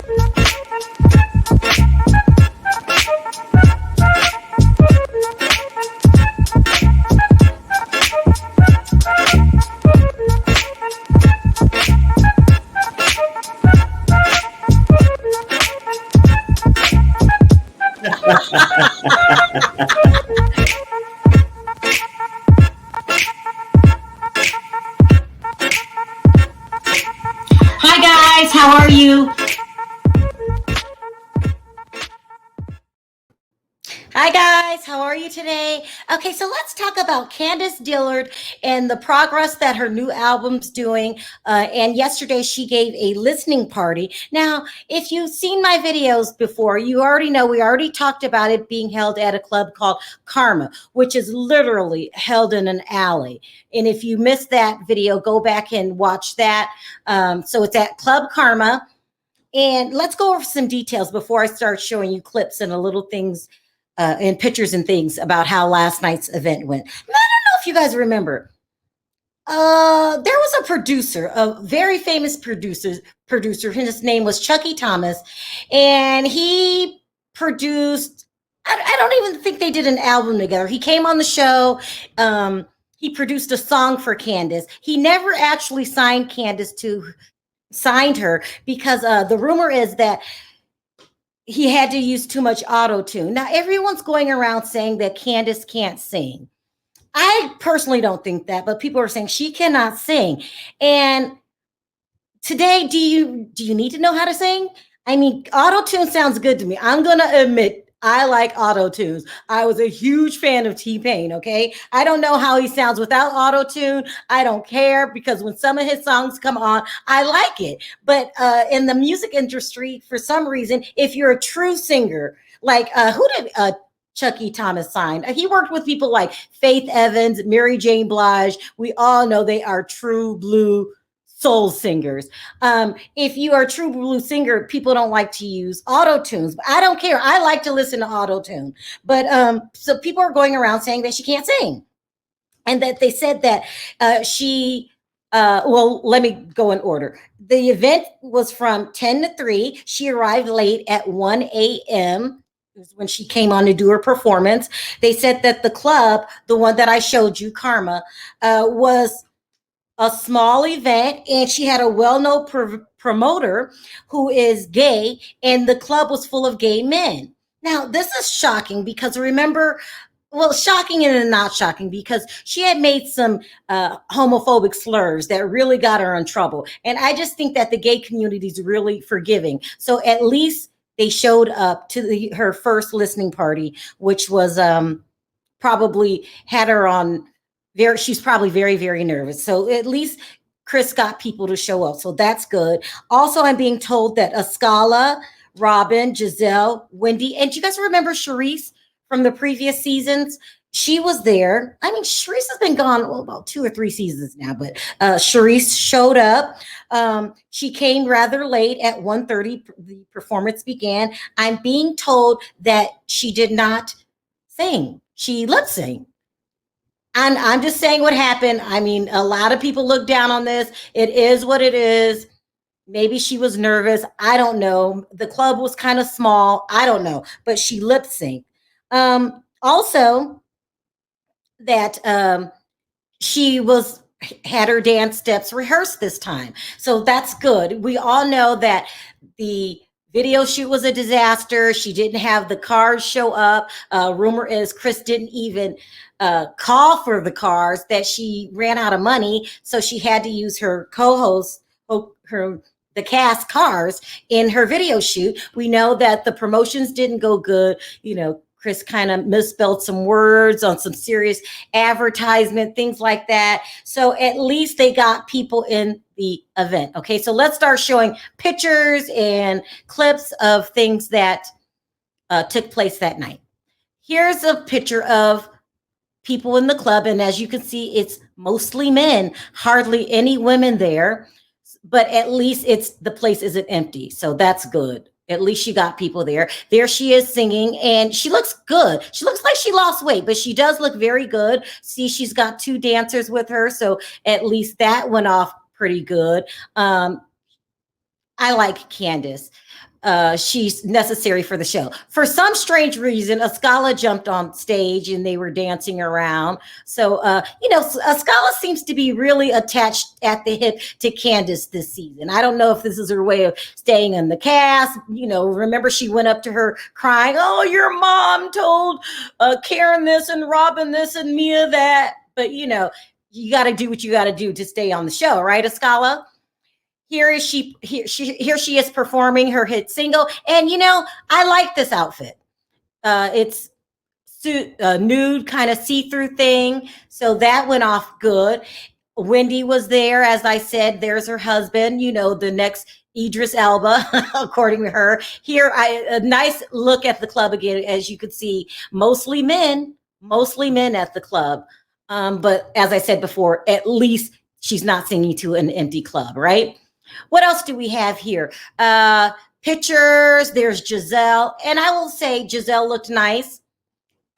Hi guys, how are you? Hi guys, how are you today? Okay, so let's talk about Candiace Dillard and the progress that her new album's doing. And yesterday she gave a listening party. Now, if you've seen my videos before, you already know we already talked about it being held at a club called Karma, which is literally held in an alley. And if you missed that video, go back and watch that. So it's at Club Karma. And let's go over some details before I start showing you clips and a little things and pictures and things about how last night's event went. Now, I don't know if you guys remember. There was a producer, a very famous producer. His name was Chucky Thomas, and he produced. I don't even think they did an album together. He came on the show. He produced a song for Candiace. He never actually signed her because the rumor is that he had to use too much auto tune. Now everyone's going around saying that Candiace can't sing. I personally don't think that, but people are saying she cannot sing. And today, do you need to know how to sing? I mean, auto tune sounds good to me. I'm gonna admit I like auto tunes. I was a huge fan of T-Pain, okay? I don't know how he sounds without auto tune. I don't care because when some of his songs come on, I like it. But in the music industry, for some reason, if you're a true singer, like who did Chucky Thomas sign? He worked with people like Faith Evans, Mary J. Blige. We all know they are true blue soul singers. If you are a true blue singer, people don't like to use auto tunes, but I don't care. I like to listen to auto tune. But so people are going around saying that she can't sing, and that they said that well, let me go in order. The event was from 10 to 3. She arrived late at 1 a.m. when she came on to do her performance. They said that the club, the one that I showed you, Karma, was a small event, and she had a well-known promoter who is gay, and the club was full of gay men. Now, this is shocking because remember, well, shocking and not shocking because she had made some homophobic slurs that really got her in trouble. And I just think that the gay community is really forgiving. So at least they showed up to her first listening party, which was probably had her on she's probably very, very nervous. So at least Chris got people to show up. So that's good. Also, I'm being told that Ascala, Robin, Giselle, Wendy, and do you guys remember Charisse from the previous seasons? She was there. I mean, Charisse has been gone about 2 or 3 seasons now, but Charisse showed up. She came rather late at 1:30. The performance began. I'm being told that she did not sing. She lip synced. And I'm just saying what happened. I mean, a lot of people look down on this. It is what it is. Maybe she was nervous. I don't know. The club was kind of small. I don't know. But she lip synced. Also, that she had her dance steps rehearsed this time. So that's good. We all know that the video shoot was a disaster. She didn't have the cars show up. Rumor is Chris didn't even call for the cars, that she ran out of money. So she had to use her co-host, the cast cars in her video shoot. We know that the promotions didn't go good. You know, Chris kind of misspelled some words on some serious advertisement, things like that. So at least they got people in the event. Okay, so let's start showing pictures and clips of things that took place that night. Here's a picture of people in the club, and as you can see, it's mostly men, hardly any women there, but at least the place isn't empty, so that's good. At least she got people there. There she is singing, and she looks good. She looks like she lost weight, but she does look very good. See, she's got 2 dancers with her, so at least that went off pretty good. I like Candiace. She's necessary for the show. For some strange reason, Ascala jumped on stage and they were dancing around. So, Ascala seems to be really attached at the hip to Candiace this season. I don't know if this is her way of staying in the cast. Remember she went up to her crying, "Oh, your mom told Karen this and Robin this and Mia that." But, you got to do what you got to do to stay on the show, right, Ascala? Here she is performing her hit single, and I like this outfit. It's nude kind of see-through thing, so that went off good. Wendy was there, as I said. There's her husband, the next Idris Elba, according to her. Here, a nice look at the club again, as you could see, mostly men at the club. But as I said before, at least she's not singing to an empty club, right? What else do we have here? Pictures. There's Giselle. And I will say Giselle looked nice.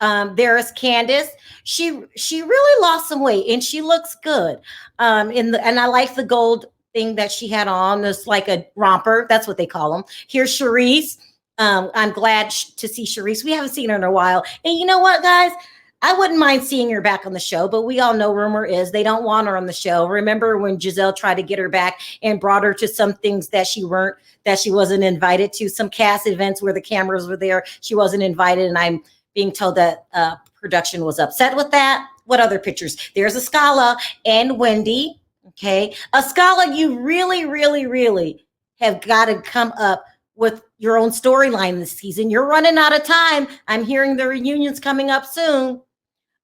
There's Candiace. She really lost some weight and she looks good. And I like the gold thing that she had on. It's like a romper. That's what they call them. Here's Charisse. I'm glad to see Charisse. We haven't seen her in a while. And you know what, guys? I wouldn't mind seeing her back on the show, but we all know rumor is they don't want her on the show. Remember when Giselle tried to get her back and brought her to some things that she wasn't invited to, some cast events where the cameras were there. She wasn't invited, and I'm being told that production was upset with that. What other pictures? There's Ascala and Wendy. Okay. Ascala, you really, really, really have got to come up with your own storyline this season. You're running out of time. I'm hearing the reunion's coming up soon.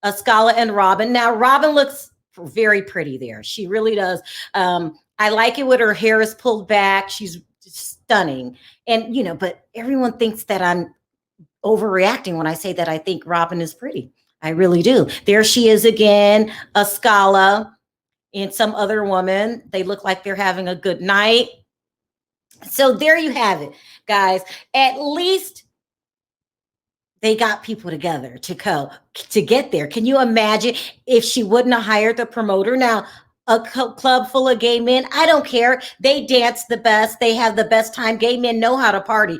Ascala and Robin. Now, Robin looks very pretty there. She really does. I like it when her hair is pulled back. She's stunning. And, but everyone thinks that I'm overreacting when I say that I think Robin is pretty. I really do. There she is again, Ascala and some other woman. They look like they're having a good night. So there you have it, guys. At least they got people together to get there. Can you imagine if she wouldn't have hired the promoter? Now, a club full of gay men, I don't care. They dance the best. They have the best time. Gay men know how to party.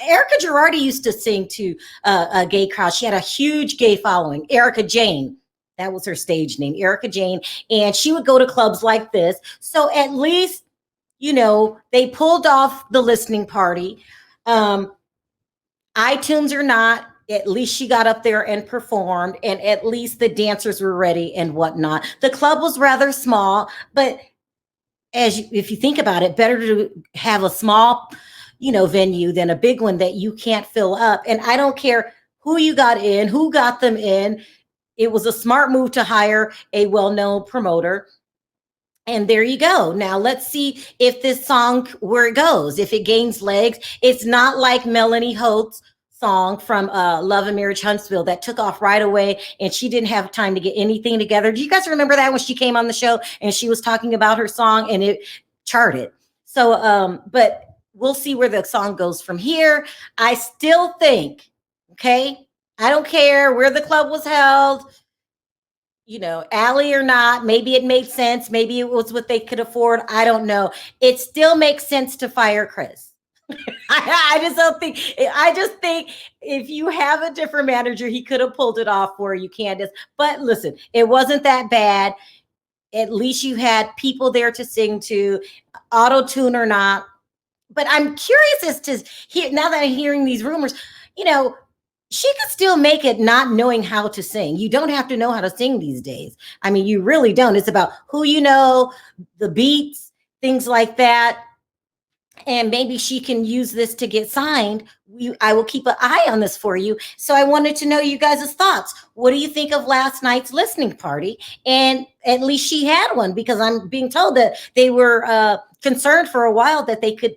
Erica Girardi used to sing to a gay crowd. She had a huge gay following. Erica Jane. That was her stage name, Erica Jane. And she would go to clubs like this. So at least, they pulled off the listening party. iTunes or not, at least she got up there and performed, and at least the dancers were ready and whatnot. The club was rather small, but if you think about it, better to have a small, venue than a big one that you can't fill up. And I don't care who you got in, who got them in. It was a smart move to hire a well-known promoter. And there you go. Now let's see if this song, where it goes, if it gains legs. It's not like Melanie Holt's song from Love and Marriage Huntsville that took off right away and she didn't have time to get anything together. Do you guys remember that when she came on the show and she was talking about her song and it charted? So, but we'll see where the song goes from here. I still think, okay, I don't care where the club was held, alley or not, maybe it made sense. Maybe it was what they could afford. I don't know. It still makes sense to fire Chris. I just think if you have a different manager, he could have pulled it off for you, Candiace. But listen, it wasn't that bad. At least you had people there to sing to, auto-tune or not. But I'm curious as to hear, now that I'm hearing these rumors, she could still make it not knowing how to sing. You don't have to know how to sing these days. I mean, you really don't. It's about who the beats, things like that. And maybe she can use this to get signed. I will keep an eye on this for you. So I wanted to know you guys' thoughts. What do you think of last night's listening party? And at least she had one, because I'm being told that they were concerned for a while that they could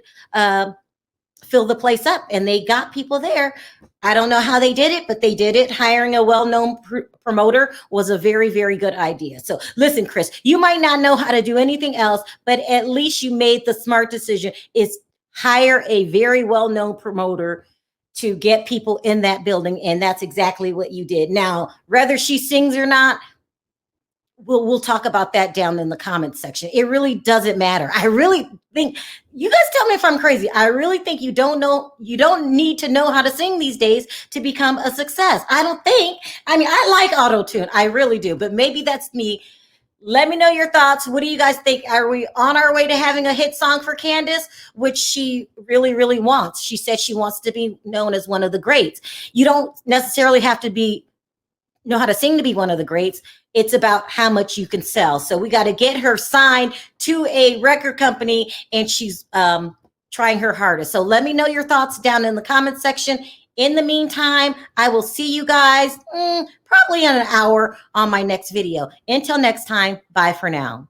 fill the place up, and they got people there. I don't know how they did it, but they did it. Hiring a well-known promoter was a very, very good idea. So listen, Chris, you might not know how to do anything else, but at least you made the smart decision, is hire a very well-known promoter to get people in that building. And that's exactly what you did. Now, whether she sings or not, we'll talk about that down in the comments section. It really doesn't matter. I really think, you guys tell me if I'm crazy. I really think you don't need to know how to sing these days to become a success. I don't think. I mean, I like auto tune. I really do, but maybe that's me. Let me know your thoughts. What do you guys think? Are we on our way to having a hit song for Candiace, which she really, really wants? She said she wants to be known as one of the greats. You don't necessarily have to know how to sing to be one of the greats. It's about how much you can sell. So we got to get her signed to a record company, and she's trying her hardest. So let me know your thoughts down in the comment section. In the meantime, I will see you guys probably in an hour on my next video. Until next time, bye for now.